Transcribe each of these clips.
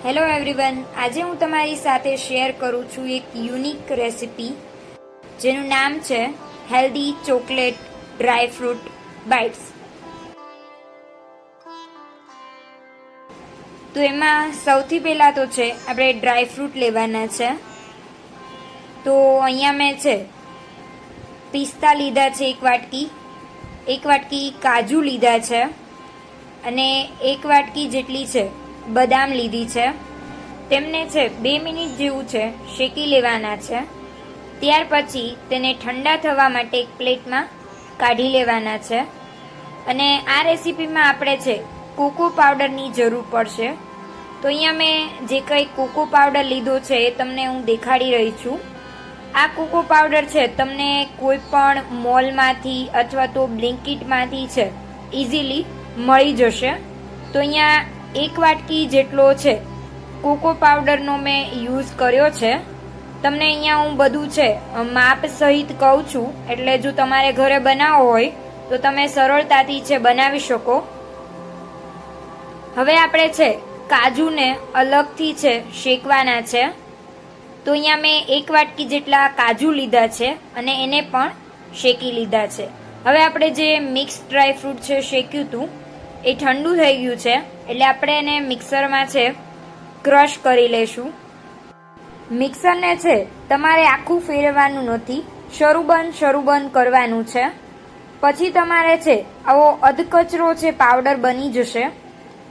Hello everyone, આજે હું તમારી સાથે શેર કરું છું એક યુનિક રેસિપી જેનું નામ છે healthy chocolate dry fruit bytes. તો એમાં સૌથી પહેલાં તો છે આપણે ડ્રાય ફ્રૂટ લેવાના છે. તો અહીંયા મેં છે પિસ્તા લીધા છે એક વાટકી કાજુ લીધા છે અને એક વાટકી જેટલી છે બદામ લીધી છે. તેમને છે 2 મિનિટ જેવું છે શેકી લેવાના છે. ત્યાર પછી તેને ઠંડા થવા માટે એક પ્લેટમાં કાઢી લેવાના છે. અને આ રેસીપીમાં આપણે છે કોકો પાવડરની જરૂર પડશે. તો અહીંયા મેં જે કંઈ કોકો પાવડર લીધો છે એ તમને હું દેખાડી રહી છું. આ કોકો પાવડર છે તમને કોઈ પણ મોલમાંથી અથવા તો બ્લિંકિટમાંથી છે ઇઝીલી મળી જશે. તો અહીંયા 1 વાટકી જેટલો છે કોકો પાવડરનો મેં યુઝ કર્યો છે. તમને અહીંયા હું બધું છે માપ સહિત કહું છું, એટલે જો તમારે ઘરે બનાવવો હોય તો તમે સરળતાથી છે બનાવી શકો. હવે આપણે છે કાજુને અલગથી છે શેકવાના છે. તો અહીંયા મેં 1 વાટકી જેટલા કાજુ લીધા છે અને એને પણ શેકી લીધા છે. હવે આપણે જે મિક્સ ડ્રાય ફ્રૂટ છે શેક્યું હતું એ ઠંડુ થઈ ગયું છે, એટલે આપણે એને મિક્સરમાં છે ક્રશ કરી લઈશું. મિક્સરને છે તમારે આખું ફેરવવાનું નથી, શરૂ બંધ કરવાનું છે. પછી તમારે છે આવો અધકચરો છે પાવડર બની જશે.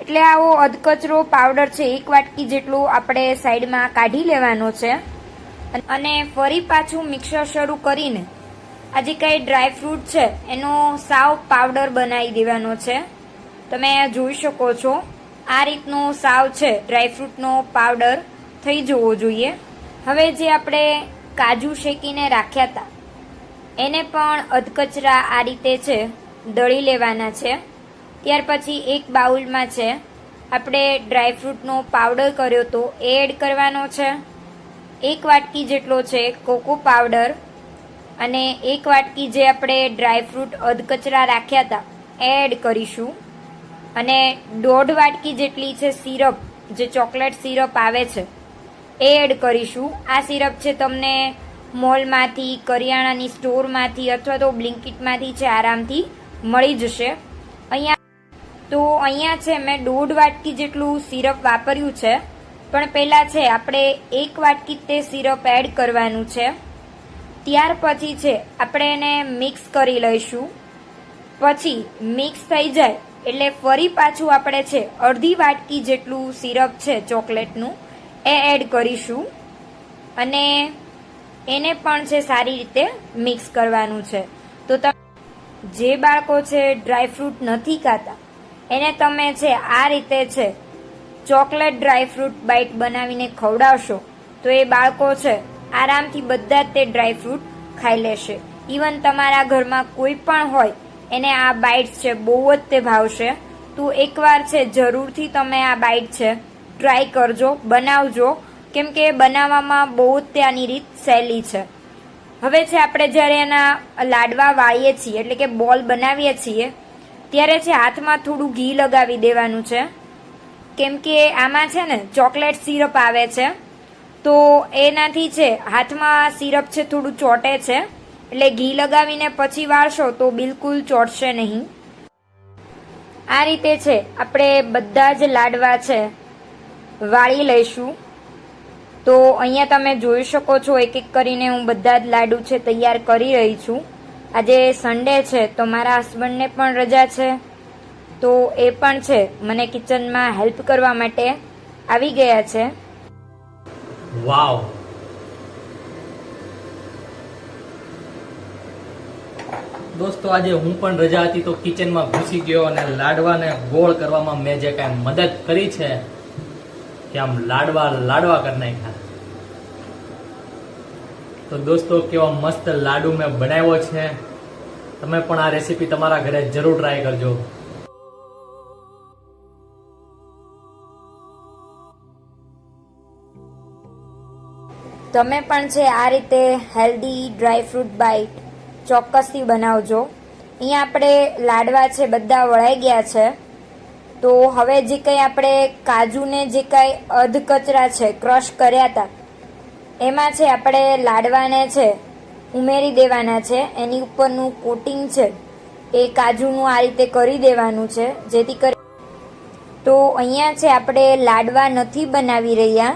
એટલે આવો અધકચરો પાવડર છે 1 વાટકી જેટલું આપણે સાઈડમાં કાઢી લેવાનો છે. અને ફરી પાછું મિક્સર શરૂ કરીને આ જે કંઈ ડ્રાય ફ્રૂટ છે એનો સાવ પાવડર બનાવી દેવાનો છે. તમે જોઈ શકો છો આ રીતનો સાવ છે ડ્રાયફ્રૂટનો પાવડર થઈ જવો જોઈએ. હવે જે આપણે કાજુ શેકીને રાખ્યા હતા એને પણ અધકચરા આ રીતે છે દળી લેવાના છે. ત્યાર પછી એક બાઉલમાં છે આપણે ડ્રાયફ્રૂટનો પાવડર કર્યો તો એ એડ કરવાનો છે. 1 વાટકી જેટલો છે કોકો પાવડર અને 1 વાટકી જે આપણે ડ્રાયફ્રૂટ અધકચરા રાખ્યા હતા એ એડ કરીશું. અને 1.5 વાટકી જેટલી છે સિરપ, જે ચોકલેટ સિરપ આવે છે એ એડ કરીશું. આ સિરપ છે તમને મોલમાંથી, કરિયાણાની સ્ટોરમાંથી અથવા તો બ્લિંકિટમાંથી છે આરામથી મળી જશે. અહીંયા છે મેં 1.5 વાટકી જેટલું સિરપ વાપર્યું છે, પણ પહેલાં છે આપણે 1 વાટકી તે સિરપ એડ કરવાનું છે. ત્યાર પછી છે આપણે એને મિક્સ કરી લઈશું. પછી મિક્સ થઈ જાય એટલે ફરી પાછું આપણે છે 1/2 વાટકી જેટલું સિરપ છે ચોકલેટનું એ એડ કરીશું અને એને પણ છે સારી રીતે મિક્સ કરવાનું છે. તો તમે જે બાળકો છે ડ્રાયફ્રૂટ નથી ખાતા એને તમે છે આ રીતે છે ચોકલેટ ડ્રાયફ્રૂટ બાઇટ બનાવીને ખવડાવશો તો એ બાળકો છે આરામથી બધા જ તે ડ્રાયફ્રૂટ ખાઈ લેશે. ઇવન તમારા ઘરમાં કોઈ પણ હોય એને આ બાઇટ્સ છે બહુ જ તે ભાવશે. તો એકવાર છે જરૂરથી તમે આ બાઇટ છે ટ્રાય કરજો, બનાવજો, કેમ કે બનાવવામાં બહુ જ ત્યાંની રીત સહેલી છે. હવે છે આપણે જ્યારે એના લાડવા વાળીએ છીએ એટલે કે બોલ બનાવીએ છીએ ત્યારે છે હાથમાં થોડું ઘી લગાવી દેવાનું છે, કેમ કે આમાં છે ને ચોકલેટ સિરપ આવે છે તો એનાથી છે હાથમાં સિરપ છે થોડું ચોંટે છે. એટલે ઘી લગાવીને પછી વાળશો તો બિલકુલ ચોટશે નહીં. આ રીતે છે આપણે બધા જ લાડવા છે વાળી લઈશું. તો અહીંયા તમે જોઈ શકો છો એક એક કરીને હું બધા જ લાડુ છે તૈયાર કરી રહી છું. આજે સન્ડે છે તો મારા હસબન્ડને પણ રજા છે, તો એ પણ છે મને કિચનમાં હેલ્પ કરવા માટે આવી ગયા છે. વાવ, દોસ્તો આજે હું પણ રજા હતી તો કિચનમાં ઘૂસી ગયો અને લાડવાને ગોળ કરવામાં મેં જે કાંઈ મદદ કરી છે કે આમ લાડવા કરી નાખ્યા. તો દોસ્તો કેવા મસ્ત લાડુ મેં બનાવ્યો છે. તમે પણ આ રેસીપી તમારા ઘરે જરૂર ટ્રાય કરજો. તમે પણ છે આ રીતે હેલ્ધી ડ્રાયફ્રૂટ બાઇટ ચોક્કસથી બનાવજો. અહીંયા આપણે લાડવા છે બધા વળાઈ ગયા છે. તો હવે જે કંઈ આપણે કાજુને જે કાંઈ અધ કચરા છે ક્રશ કર્યા હતા એમાં છે આપણે લાડવાને છે ઉમેરી દેવાના છે. એની ઉપરનું કોટિંગ છે એ કાજુનું આ રીતે કરી દેવાનું છે, જેથી કરી તો અહીંયા છે આપણે લાડવા નથી બનાવી રહ્યા,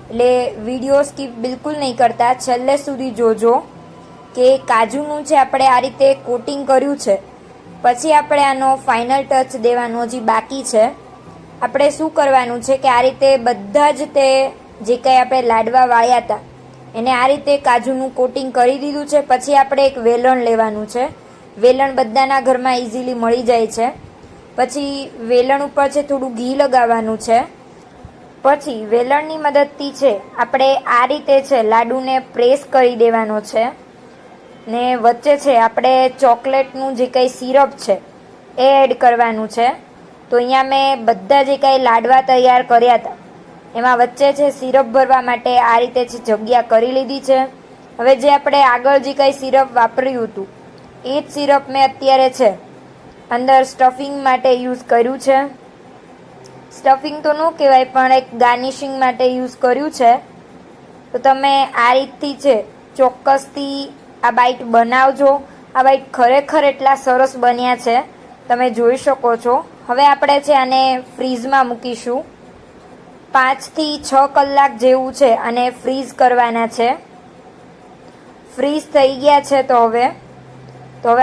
એટલે વિડીયો સ્કીપ બિલકુલ નહીં કરતા, છેલ્લે સુધી જોજો કે કાજુનું છે આપણે આ રીતે કોટિંગ કર્યું છે. પછી આપણે આનો ફાઇનલ ટચ દેવાનો હજી બાકી છે. આપણે શું કરવાનું છે કે આ રીતે બધા જ તે જે કંઈ આપણે લાડવા વાળ્યા હતા એને આ રીતે કાજુનું કોટિંગ કરી દીધું છે. પછી આપણે એક વેલણ લેવાનું છે. વેલણ બધાના ઘરમાં ઇઝીલી મળી જાય છે. પછી વેલણ ઉપર છે થોડું ઘી લગાવવાનું છે. પછી વેલણની મદદથી છે આપણે આ રીતે છે લાડુને પ્રેસ કરી દેવાનો છે, ને વચ્ચે છે આપણે ચોકલેટનું જે કંઈ સિરપ છે એ એડ કરવાનું છે. તો અહીંયા મેં બધા જે કંઈ લાડવા તૈયાર કર્યા હતા એમાં વચ્ચે છે સિરપ ભરવા માટે આ રીતે છે જગ્યા કરી લીધી છે. હવે જે આપણે આગળ જે કંઈ સિરપ વાપર્યું હતું એ જ સિરપ મેં અત્યારે છે અંદર સ્ટફિંગ માટે યુઝ કર્યું છે. સ્ટફિંગ તો ન કહેવાય પણ એક ગાર્નિશિંગ માટે યુઝ કર્યું છે. તો તમે આ રીતથી છે ચોક્કસથી આ બાઈટ બનાવજો. આ બાઈટ ખરેખર એટલા સરસ બન્યા છે, તમે જોઈ શકો છો. હવે આપણે છે આને ફ્રીઝમાં મૂકીશું. 5 થી 6 કલાક જેવું છે અને ફ્રીઝ કરવાના છે. ફ્રીઝ થઈ ગયા છે તો હવે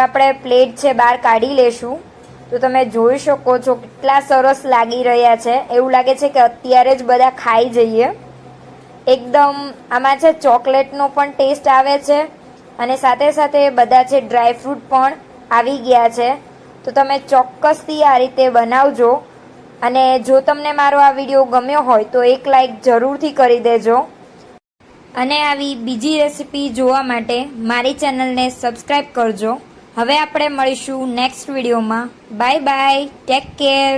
આપણે પ્લેટ છે બહાર કાઢી લેશું. તો તમે જોઈ શકો છો કેટલા સરસ લાગી રહ્યા છે. એવું લાગે છે કે અત્યારે જ બધા ખાઈ જઈએ. એકદમ આમાં છે ચોકલેટનો પણ ટેસ્ટ આવે છે અને સાથે સાથે બધા છે ડ્રાયફ્રૂટ પણ આવી ગયા છે. તો તમે ચોક્કસથી આ રીતે બનાવજો. અને જો તમને મારો આ વિડીયો ગમ્યો હોય તો એક લાઈક જરૂરથી કરી દેજો. અને આવી બીજી રેસીપી જોવા માટે મારી ચેનલને સબસ્ક્રાઈબ કરજો. હવે આપણે મળીશું નેક્સ્ટ વિડીયોમાં. Bye bye, take care.